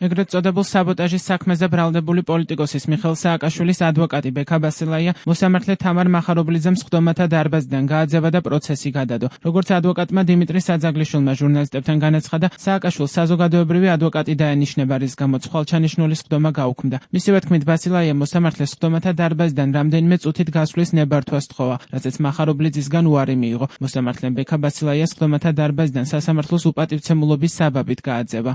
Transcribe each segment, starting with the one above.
ეგრეთ წოდებულ საბოტაჟის საქმეზე ბრალდებული პოლიტიკოსის მიხეილ სააკაშვილის ადვოკატი ბექა ბასილაია მოსამართლე თამარ მახარობლიძემ სხდომათა დარბაზიდან გააძევა და პროცესი გადადო. როგორც ადვოკატმა დიმიტრი საძაგლიშვილმა ჟურნალისტებთან განაცხადა, სააკაშვილს საზოგადოებრივი ადვოკატი დაენიშნება, რის გამოც ხვალჩანიშნული სხდომა გაუქმდა. მისივე თქმით, ბასილაია მოსამართლეს სხდომათა დარბაზიდან რამდენიმე წუთით გასვლის ნებართვა სთხოვა, რაზეც მახარობლიძისგან უარი მიიღო. მოსამართლემ ბექა ბასილაიას სხდომათა დარბაზიდან სასამართლოს უპატივცემულობის საბაბით გააძევა.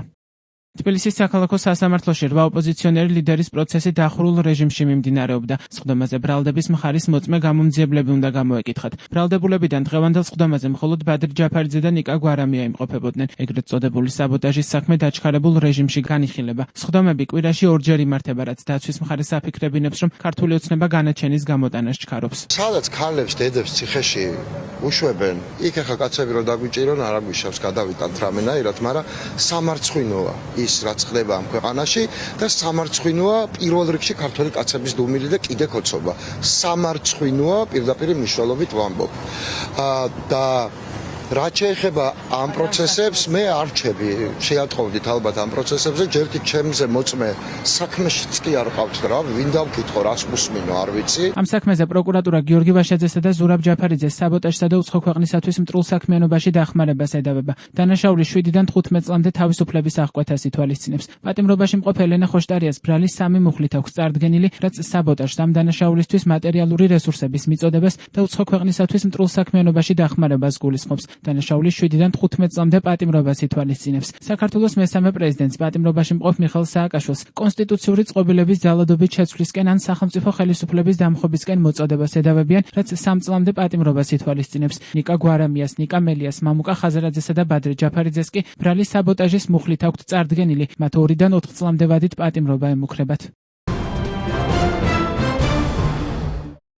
თბილისის საქალაქო სასამართლოში 8 ოპოზიციონერი ლიდერის პროცესი დახურულ რეჟიმში მიმდინარეობდა. სხდომაზე ბრალდების მხარის მოწმე გამომძიებლები უნდა გამოეკითხათ. ბრალდებულებიდან დღევანდელ სხდომაზე მხოლოდ ბადრ ჯაფარიძე და ნიკა გვარამია იმყოფებოდნენ. ეგრეთ წოდებული საბოტაჟის საქმე დაჩქარებულ რეჟიმში განიხილება. სხდომები კვირაში ორჯერ იმართება, რაც დაცვის მხარეს აფიქრებინებს, რომ ქართული ოცნება განაჩენის გამოტანას ჩქარობს. სადაც ქალებს დედებს ციხეში უშვებენ, იქ ახლა კაცები რომ დაგვიჭირონ, არ აგვიშავს გადავიტანთ რამენაირად, მაგრამ სამარცხვინოა ის რაც ხდება ამ ქვეყანაში და სამარცხვინოა პირველ რიგში ქართველი კაცების დუმილი და კიდე კოცობა. სამარცხვინოა პირდაპირ მნიშვნელობით ვამბობ. და რაც შეეხება ამ პროცესებს, მე არ რჩები, შეატყობდით ალბათ ამ პროცესებზე, ჯერტი ჩემზე მოწმე საქმეშიც კი არ ყავთ რა, ვინ დავკითხო, რას მოსმინო, არ ვიცი. ამ საქმეზე პროკურატურა გიორგი ვაშაძესა და ზურაბ ჯაფარიძეს საბოტაჟსა და უცხო ქვეყნისათვის მტრულ საქმიანობაში დახმარებას ედავება. დანაშაული 7-დან 15 წლამდე თავისუფლების აღკვეთას ითვალისწინებს. პატიმრობაში მყოფ ელენა ხოშტარიას ბრალი 3 მუხლით აქვს წარდგენილი, რაც საბოტაჟს ამ დანაშაულისთვის მატერიალური რესურსების მიწოდებას და უცხო ქვეყნისათვის მტრულ საქმიანობაში დახმარებას გულისხმობს. დანაშაული 7-დან 15 წლამდე პატიმრობას ითვალისწინებს. საქართველოს მესამე პრეზიდენტს პატიმრობაში მყოფ მიხეილ სააკაშვილს კონსტიტუციური წყობილების ძალადობით შეცვლისკენ ან სახელმწიფო ხელისუფლების დამხობისკენ მოწოდებას ედავებიან, რაც 3 წლამდე პატიმრობას ითვალისწინებს. ნიკა გვარამიას, ნიკა მელიას, მამუკა ხაზარაძესა და ბადრ ჯაფარიძეს კი ბრალი საბოტაჟის მუხლით აქვთ წარდგენილი, მათ 2-დან 4 წლამდე ვადით პატიმრობა ემუქრებათ.